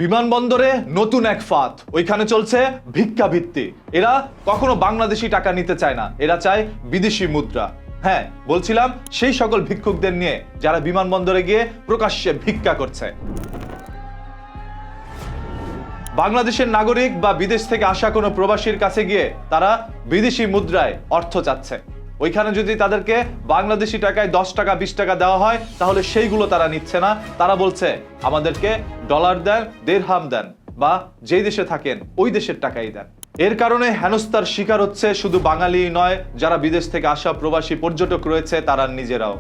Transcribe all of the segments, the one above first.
বিমানবন্দরে নতুন এক ফাঁদ, ওইখানে চলছে ভিক্ষাবৃত্তি। এরা কখনো বাংলাদেশি টাকা নিতে চায় না, এরা চায় বিদেশি মুদ্রা। হ্যাঁ, বলছিলাম সেই সকল ভিক্ষুকদের নিয়ে যারা বিমানবন্দরে গিয়ে প্রকাশ্যে ভিক্ষা করছে। বাংলাদেশের নাগরিক বা বিদেশ থেকে আসা কোনো প্রবাসীর কাছে গিয়ে তারা বিদেশি মুদ্রায় অর্থ চাচ্ছে। ওইখানে যদি তাদেরকে বাংলাদেশি টাকায় 10 টাকা 20 টাকা দেওয়া হয়, তাহলে সেইগুলো তারা নিচ্ছে না। তারা বলছে আমাদেরকে ডলার দেন, দিরহাম দেন, বা যেই দেশে থাকেন ওই দেশের টাকাই দেন। এর কারণে হেনস্থার শিকার হচ্ছে শুধু বাঙালি নয়, যারা বিদেশ থেকে আসা প্রবাসী পর্যটক রয়েছে তারা নিজেরাও।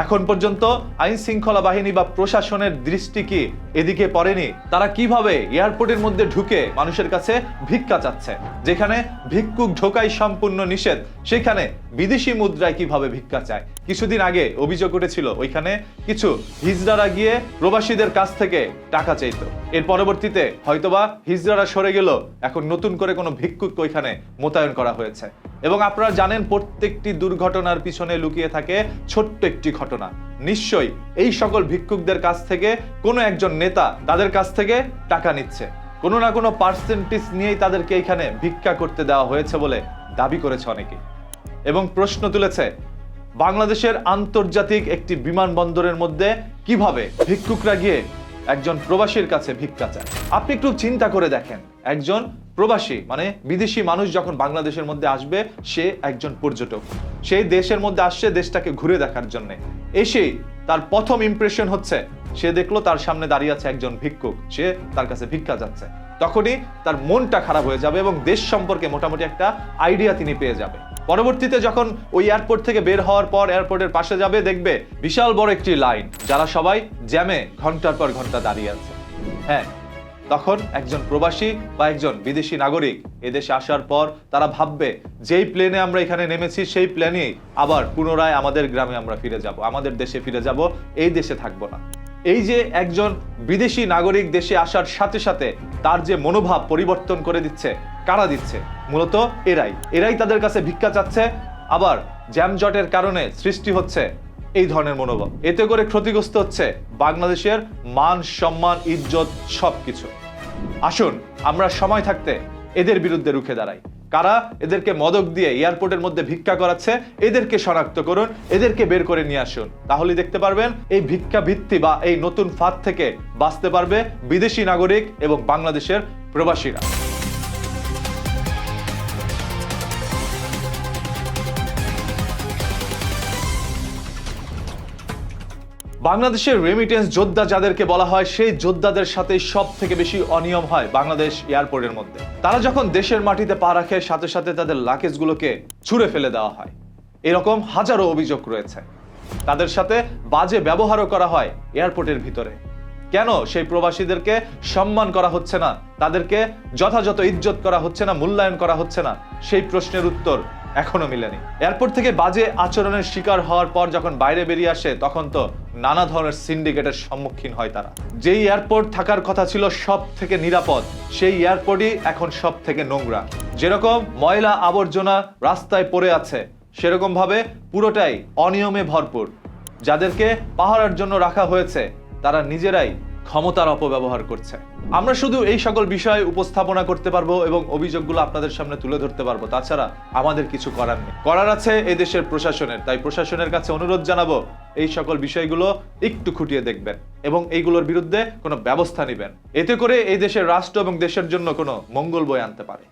এখন পর্যন্ত আইন শৃঙ্খলা বাহিনী বা প্রশাসনের দৃষ্টি কি এদিকে পড়েনি? তারা কিভাবে এয়ারপোর্টের মধ্যে ঢুকে মানুষের কাছে ভিক্ষা চাচ্ছে? যেখানে ভিক্ষুক ঢোকাই সম্পূর্ণ নিষেধ, সেখানে বিদেশি মুদ্রায় কিভাবে ভিক্ষা চায়? কিছুদিন আগে অভিযোগ উঠেছিল ওইখানে কিছু হিজড়ারা গিয়ে প্রবাসীদের কাছ থেকে টাকা চাইতো। এর পরবর্তীতে হয়তোবা হিজড়ারা সরে গেল, এখন নতুন করে কোনো ভিক্ষুক ওইখানে মোতায়েন করা হয়েছে। এবং আপনারা জানেন প্রত্যেকটি দুর্ঘটনার পিছনে লুকিয়ে থাকে ছোট্ট একটি ঘটনা। নিশ্চয়ই এই সকল ভিক্ষুকদের কাছ থেকে কোনো একজন নেতা তাদের কাছ থেকে টাকা নিচ্ছে, কোনো না কোনো পার্সেন্টেজ নিয়েই তাদেরকে এখানে ভিক্ষা করতে দেওয়া হয়েছে বলে দাবি করেছে অনেকে। এবং প্রশ্ন তুলেছে বাংলাদেশের আন্তর্জাতিক একটি বিমানবন্দরের মধ্যে কিভাবে ভিক্ষুকরা গিয়ে একজন প্রবাসীর কাছে ভিক্ষা চায়। আপনি একটু চিন্তা করে দেখেন, একজন প্রবাসী মানে বিদেশি মানুষ যখন বাংলাদেশের মধ্যে আসবে, সে একজন পর্যটক, সেই দেশের মধ্যে আসছে দেশটাকে ঘুরে দেখার জন্য। এসেই তার প্রথম ইমপ্রেশন হচ্ছে সে দেখলো তার সামনে দাঁড়িয়ে আছে একজন ভিক্ষুক, সে তার কাছে ভিক্ষা যাচ্ছে। তখনই তার মনটা খারাপ হয়ে যাবে এবং দেশ সম্পর্কে মোটামুটি একটা আইডিয়া তিনি পেয়ে যাবে। পরবর্তীতে যখন ওই এয়ারপোর্ট থেকে বের হওয়ার পর এয়ারপোর্টের পাশে যাবে, দেখবে বিশাল বড় একটি লাইন, যারা সবাই জ্যামে ঘন্টার পর ঘন্টা দাঁড়িয়ে আছে। হ্যাঁ, তখন একজন প্রবাসী বা একজন বিদেশি নাগরিক এদেশে আসার পর তারা ভাববে যেই প্লেনে আমরা এখানে নেমেছি সেই প্লেনেই আবার পুনরায় আমাদের গ্রামে আমরা ফিরে যাব, আমাদের দেশে ফিরে যাব, এই দেশে থাকবো না। এই যে একজন বিদেশি নাগরিক দেশে আসার সাথে সাথে তার যে মনোভাব পরিবর্তন করে দিচ্ছে, কারা দিচ্ছে? মূলত এরাই তাদের কাছে ভিক্ষা চাচ্ছে। আবার জ্যামজটের কারণে সৃষ্টি হচ্ছে এই ধরনের মনোভাব। এতে করে ক্ষতিগ্রস্ত হচ্ছে বাংলাদেশের মান সম্মান, ইজ্জত সবকিছু। আসুন আমরা সময় থাকতে এদের বিরুদ্ধে রুখে দাঁড়াই। কারা এদেরকে মদক দিয়ে এয়ারপোর্টের মধ্যে ভিক্ষা করাচ্ছে, এদেরকে শনাক্ত করুন, এদেরকে বের করে নিয়ে আসুন। তাহলেই দেখতে পারবেন এই ভিক্ষা ভিত্তি বা এই নতুন ফাঁদ থেকে বাঁচতে পারবে বিদেশি নাগরিক এবং বাংলাদেশের প্রবাসীরা। বাংলাদেশের রেমিটেন্স যোদ্ধা যাদেরকে বলা হয়, সেই যোদ্ধাদের সাথে সব থেকে বেশি অনিয়ম হয় বাংলাদেশ এয়ারপোর্টের মধ্যে। তারা যখন দেশের মাটিতে পা রাখে, সাথে সাথে তাদের লাগেজগুলোকে ছুঁড়ে ফেলে দেওয়া হয়। এরকম হাজারো অভিযোগ রয়েছে। তাদের সাথে বাজে ব্যবহারও করা হয় এয়ারপোর্টের ভিতরে। কেন সেই প্রবাসীদেরকে সম্মান করা হচ্ছে না, তাদেরকে যথাযথ ইজ্জত করা হচ্ছে না, মূল্যায়ন করা হচ্ছে না, সেই প্রশ্নের উত্তর এখনো মিলেনি। এয়ারপোর্ট থেকে বাজে আচরণের শিকার হওয়ার পর যখন বাইরে বেরিয়ে আসে, তখন তো নানা ধরনের সিন্ডিকেটের সম্মুখীন হয় তারা। যেই এয়ারপোর্ট থাকার কথা ছিল সব থেকে নিরাপদ, সেই এয়ারপোর্টই এখন সব থেকে নোংরা। যেরকম ময়লা আবর্জনা রাস্তায় পড়ে আছে, সেরকম ভাবে পুরোটাই অনিয়মে ভরপুর। যাদেরকে পাহারার জন্য রাখা হয়েছে তারা নিজেরাই ক্ষমতার অপব্যবহার করছে। আমরা শুধু এই সকল বিষয় উপস্থাপনা করতে পারবো এবং অভিযোগগুলো আপনাদের সামনে তুলে ধরতে পারবো, তাছাড়া আমাদের কিছু করার নেই। করার আছে এই দেশের প্রশাসনের। তাই প্রশাসনের কাছে অনুরোধ জানাবো এই সকল বিষয়গুলো একটু খুঁটিয়ে দেখবেন এবং এইগুলোর বিরুদ্ধে কোনো ব্যবস্থা নেবেন। এতে করে এই দেশের রাষ্ট্র এবং দেশের জন্য কোনো মঙ্গল বয়ে আনতে পারে।